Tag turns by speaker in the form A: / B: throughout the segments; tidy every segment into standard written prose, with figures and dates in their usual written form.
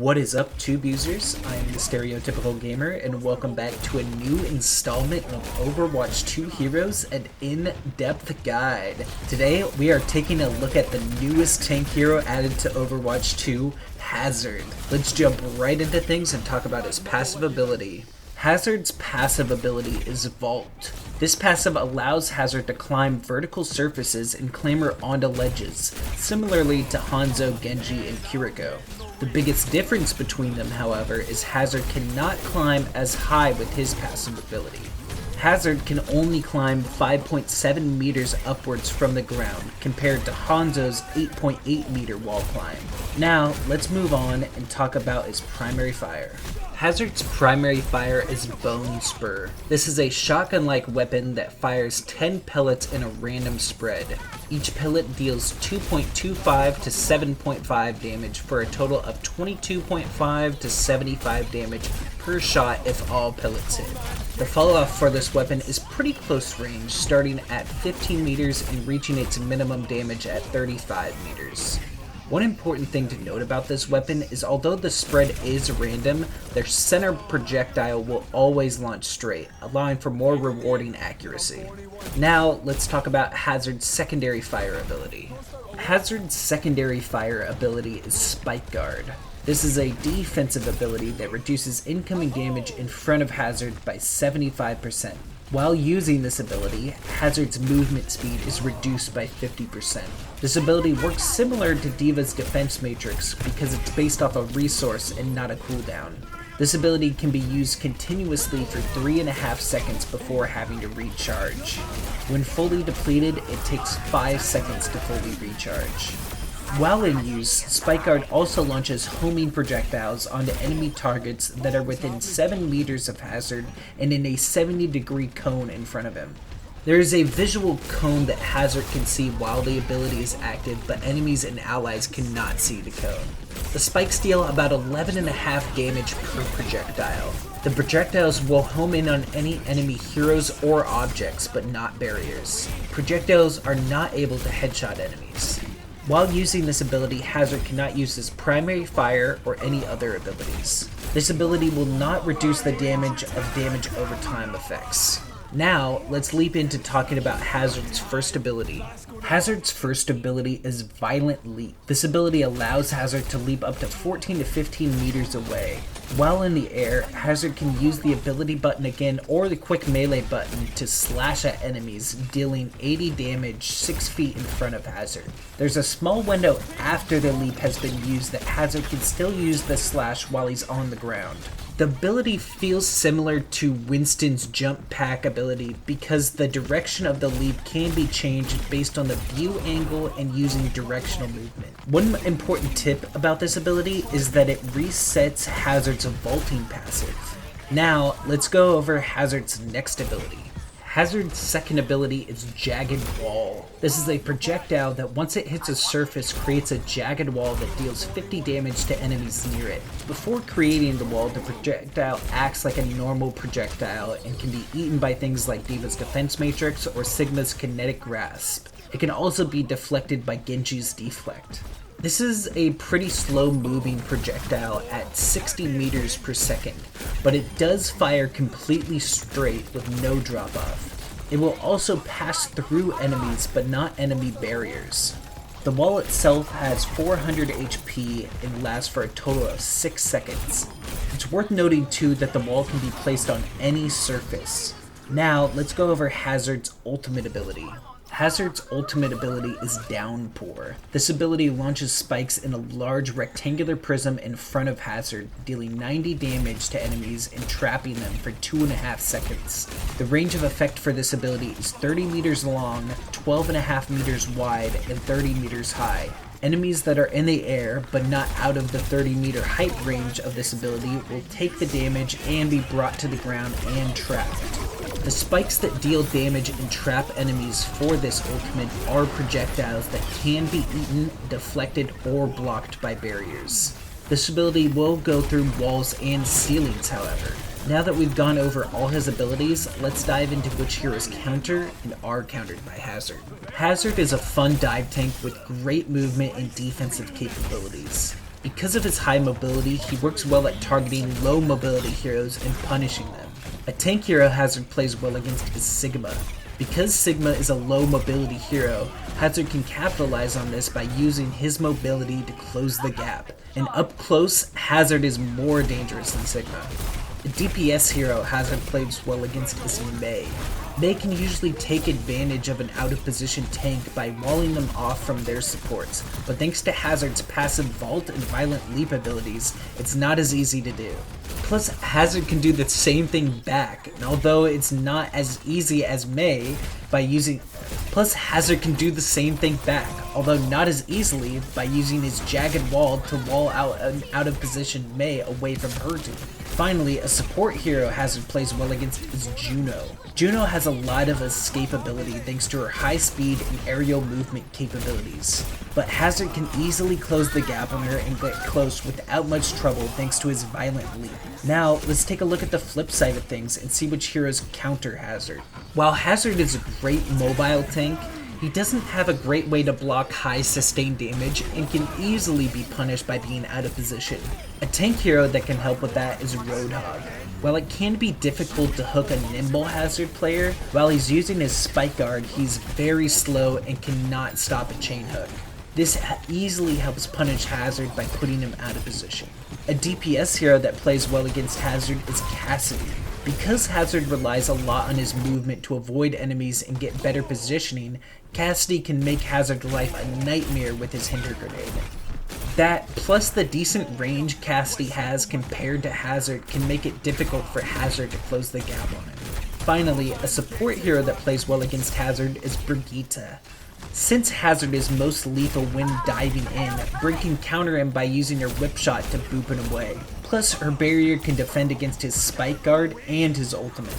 A: What is up, tube users? I am the Stereotypical Gamer, and welcome back to a new installment of Overwatch 2 Heroes, an in-depth guide. Today, we are taking a look at the newest tank hero added to Overwatch 2, Hazard. Let's jump right into things and talk about his passive ability. Hazard's passive ability is Vault. This passive allows Hazard to climb vertical surfaces and clamber onto ledges, similarly to Hanzo, Genji, and Kiriko. The biggest difference between them, however, is Hazard cannot climb as high with his passive ability. Hazard can only climb 5.7 meters upwards from the ground, compared to Hanzo's 8.8 meter wall climb. Now, let's move on and talk about his primary fire. Hazard's primary fire is Bone Spur. This is a shotgun-like weapon that fires 10 pellets in a random spread. Each pellet deals 2.25 to 7.5 damage for a total of 22.5 to 75 damage per shot if all pellets hit. The fall-off for this weapon is pretty close range, starting at 15 meters and reaching its minimum damage at 35 meters. One important thing to note about this weapon is although the spread is random, their center projectile will always launch straight, allowing for more rewarding accuracy. Now, let's talk about Hazard's secondary fire ability. Hazard's secondary fire ability is Spike Guard. This is a defensive ability that reduces incoming damage in front of Hazard by 75%. While using this ability, Hazard's movement speed is reduced by 50%. This ability works similar to D.Va's defense matrix because it's based off a resource and not a cooldown. This ability can be used continuously for 3.5 seconds before having to recharge. When fully depleted, it takes 5 seconds to fully recharge. While in use, Spike Guard also launches homing projectiles onto enemy targets that are within 7 meters of Hazard and in a 70-degree cone in front of him. There is a visual cone that Hazard can see while the ability is active, but enemies and allies cannot see the cone. The spikes deal about 11.5 damage per projectile. The projectiles will home in on any enemy heroes or objects, but not barriers. Projectiles are not able to headshot enemies. While using this ability, Hazard cannot use his primary fire or any other abilities. This ability will not reduce the damage of damage over time effects. Now, let's leap into talking about Hazard's first ability. Hazard's first ability is Violent Leap. This ability allows Hazard to leap up to 14 to 15 meters away. While in the air, Hazard can use the ability button again or the quick melee button to slash at enemies, dealing 80 damage 6 feet in front of Hazard. There's a small window after the leap has been used that Hazard can still use the slash while he's on the ground. The ability feels similar to Winston's jump pack ability because the direction of the leap can be changed based on the view angle and using directional movement. One important tip about this ability is that it resets Hazard's vaulting passive. Now, let's go over Hazard's next ability. Hazard's second ability is Jagged Wall. This is a projectile that once it hits a surface creates a jagged wall that deals 50 damage to enemies near it. Before creating the wall, the projectile acts like a normal projectile and can be eaten by things like D.Va's defense matrix or Sigma's kinetic grasp. It can also be deflected by Genji's deflect. This is a pretty slow moving projectile at 60 meters per second, but it does fire completely straight with no drop off. It will also pass through enemies but not enemy barriers. The wall itself has 400 HP and lasts for a total of 6 seconds. It's worth noting too that the wall can be placed on any surface. Now let's go over Hazard's ultimate ability. Hazard's ultimate ability is Downpour. This ability launches spikes in a large rectangular prism in front of Hazard, dealing 90 damage to enemies and trapping them for 2.5 seconds. The range of effect for this ability is 30 meters long, 12.5 meters wide, and 30 meters high. Enemies that are in the air, but not out of the 30-meter height range of this ability, will take the damage and be brought to the ground and trapped. The spikes that deal damage and trap enemies for this ultimate are projectiles that can be eaten, deflected, or blocked by barriers. This ability will go through walls and ceilings, however. Now that we've gone over all his abilities, let's dive into which heroes counter and are countered by Hazard. Hazard is a fun dive tank with great movement and defensive capabilities. Because of his high mobility, he works well at targeting low mobility heroes and punishing them. A tank hero Hazard plays well against is Sigma. Because Sigma is a low mobility hero, Hazard can capitalize on this by using his mobility to close the gap. And up close, Hazard is more dangerous than Sigma. A DPS hero Hazard plays well against is Mei. Mei can usually take advantage of an out-of-position tank by walling them off from their supports, but thanks to Hazard's passive vault and violent leap abilities, it's not as easy to do. Plus, Hazard can do the same thing back, and although it's not as easy as Mei by using... Hazard can do the same thing back, although not as easily by using his jagged wall to wall out an out-of-position Mei away from her team. Finally, a support hero Hazard plays well against is Juno. Juno has a lot of escapability thanks to her high speed and aerial movement capabilities, but Hazard can easily close the gap on her and get close without much trouble thanks to his violent leap. Now, let's take a look at the flip side of things and see which heroes counter Hazard. While Hazard is a great mobile tank, he doesn't have a great way to block high sustained damage and can easily be punished by being out of position. A tank hero that can help with that is Roadhog. While it can be difficult to hook a nimble Hazard player, while he's using his spike guard, he's very slow and cannot stop a chain hook. This easily helps punish Hazard by putting him out of position. A DPS hero that plays well against Hazard is Cassidy. Because Hazard relies a lot on his movement to avoid enemies and get better positioning, Cassidy can make Hazard's life a nightmare with his Hinder Grenade. That, plus the decent range Cassidy has compared to Hazard, can make it difficult for Hazard to close the gap on him. Finally, a support hero that plays well against Hazard is Brigitte. Since Hazard is most lethal when diving in, Brig can counter him by using her whip shot to boop him away. Plus, her barrier can defend against his spike guard and his ultimate.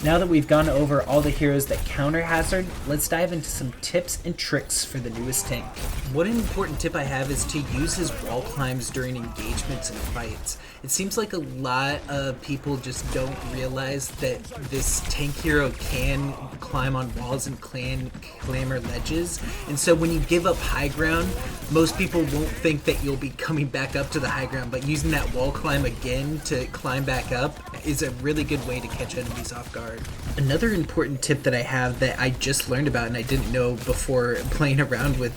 A: Now that we've gone over all the heroes that counter Hazard, let's dive into some tips and tricks for the newest tank. One important tip I have is to use his wall climbs during engagements and fights. It seems like a lot of people just don't realize that this tank hero can climb on walls and clamber ledges, and so when you give up high ground, most people won't think that you'll be coming back up to the high ground, but using that wall climb again to climb back up is a really good way to catch enemies off guard. Another important tip that I have that I just learned about and I didn't know before playing around with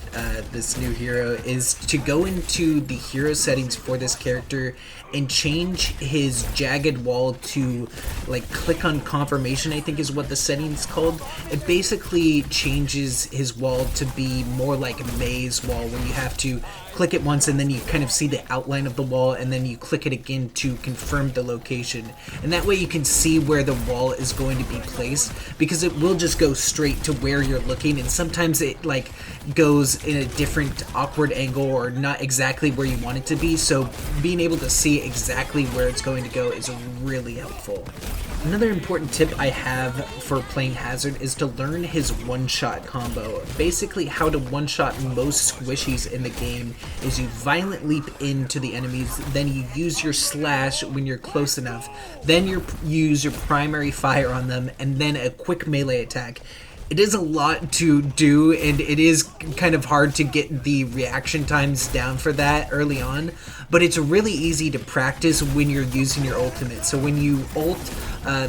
A: this new hero is to go into the hero settings for this character and change his jagged wall to like click on confirmation, I think is what the setting's called. It basically changes his wall to be more like a maze wall where you have to click it once and then you kind of see the outline of the wall and then you click it again to confirm the location. And that way you can see where the wall is going to be placed, because it will just go straight to where you're looking, and sometimes it like goes in a different awkward angle or not exactly where you want it to be, so being able to see exactly where it's going to go is really helpful. Another important tip I have for playing Hazard is to learn his one-shot combo. Basically, how to one-shot most squishies in the game is you violent leap into the enemies, then you use your slash when you're close enough, then you use your primary fire on them, and then a quick melee attack. It is a lot to do, and it is kind of hard to get the reaction times down for that early on, but it's really easy to practice when you're using your ultimate. So when you ult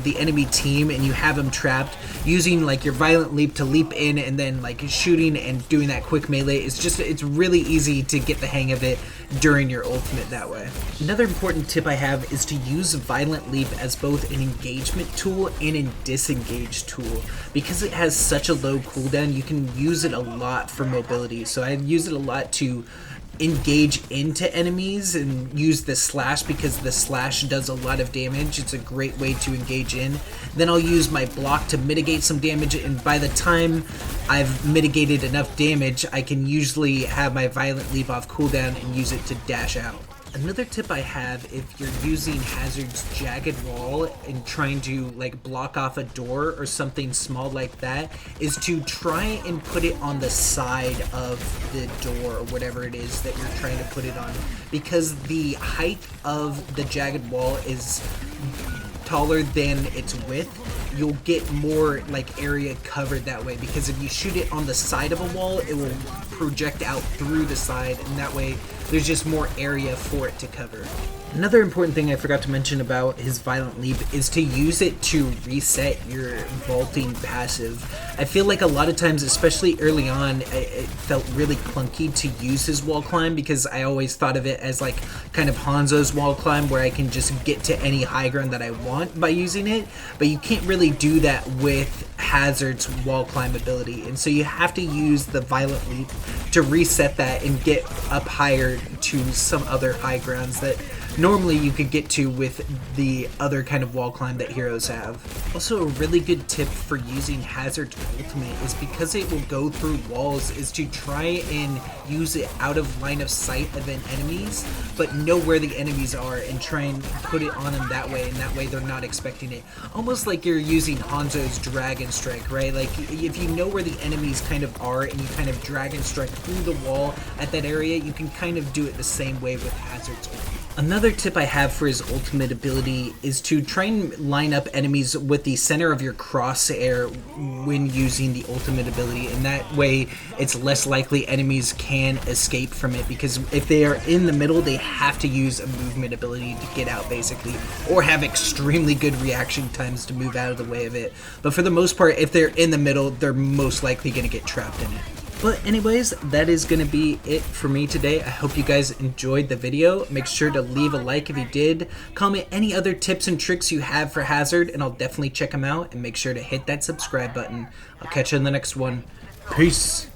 A: the enemy team and you have them trapped, using like your violent leap to leap in and then like shooting and doing that quick melee, it's really easy to get the hang of it during your ultimate that way. Another important tip I have is to use violent leap as both an engagement tool and a disengage tool. Because it has such a low cooldown, you can use it a lot for mobility. So I use it a lot to engage into enemies and use the slash because the slash does a lot of damage. It's a great way to engage in. Then I'll use my block to mitigate some damage, and by the time I've mitigated enough damage, I can usually have my violent leap off cooldown and use it to dash out. Another tip I have, if you're using Hazard's jagged wall and trying to like block off a door or something small like that, is to try and put it on the side of the door or whatever it is that you're trying to put it on, because the height of the jagged wall is taller than its width. You'll get more like area covered that way, because if you shoot it on the side of a wall, it will project out through the side, and that way there's just more area for it to cover. Another important thing I forgot to mention about his Violent Leap is to use it to reset your vaulting passive. I feel like a lot of times, especially early on, it felt really clunky to use his wall climb because I always thought of it as like kind of Hanzo's wall climb where I can just get to any high ground that I want by using it, but you can't really do that with Hazard's wall climb ability, and so you have to use the Violent Leap to reset that and get up higher to some other high grounds that normally you could get to with the other kind of wall climb that heroes have. Also, a really good tip for using Hazard's ultimate is because it will go through walls is to try and use it out of line of sight of enemies, but know where the enemies are and try and put it on them that way, and that way they're not expecting it. Almost like you're using Hanzo's Dragon Strike, right? Like if you know where the enemies kind of are and you kind of Dragon Strike through the wall at that area, you can kind of do it the same way with Hazard's ultimate. Another tip I have for his ultimate ability is to try and line up enemies with the center of your crosshair when using the ultimate ability, and that way it's less likely enemies can escape from it, because if they are in the middle they have to use a movement ability to get out basically, or have extremely good reaction times to move out of the way of it. But for the most part, if they're in the middle, they're most likely going to get trapped in it. But anyways, that is going to be it for me today. I hope you guys enjoyed the video. Make sure to leave a like if you did. Comment any other tips and tricks you have for Hazard, and I'll definitely check them out. And make sure to hit that subscribe button. I'll catch you in the next one. Peace.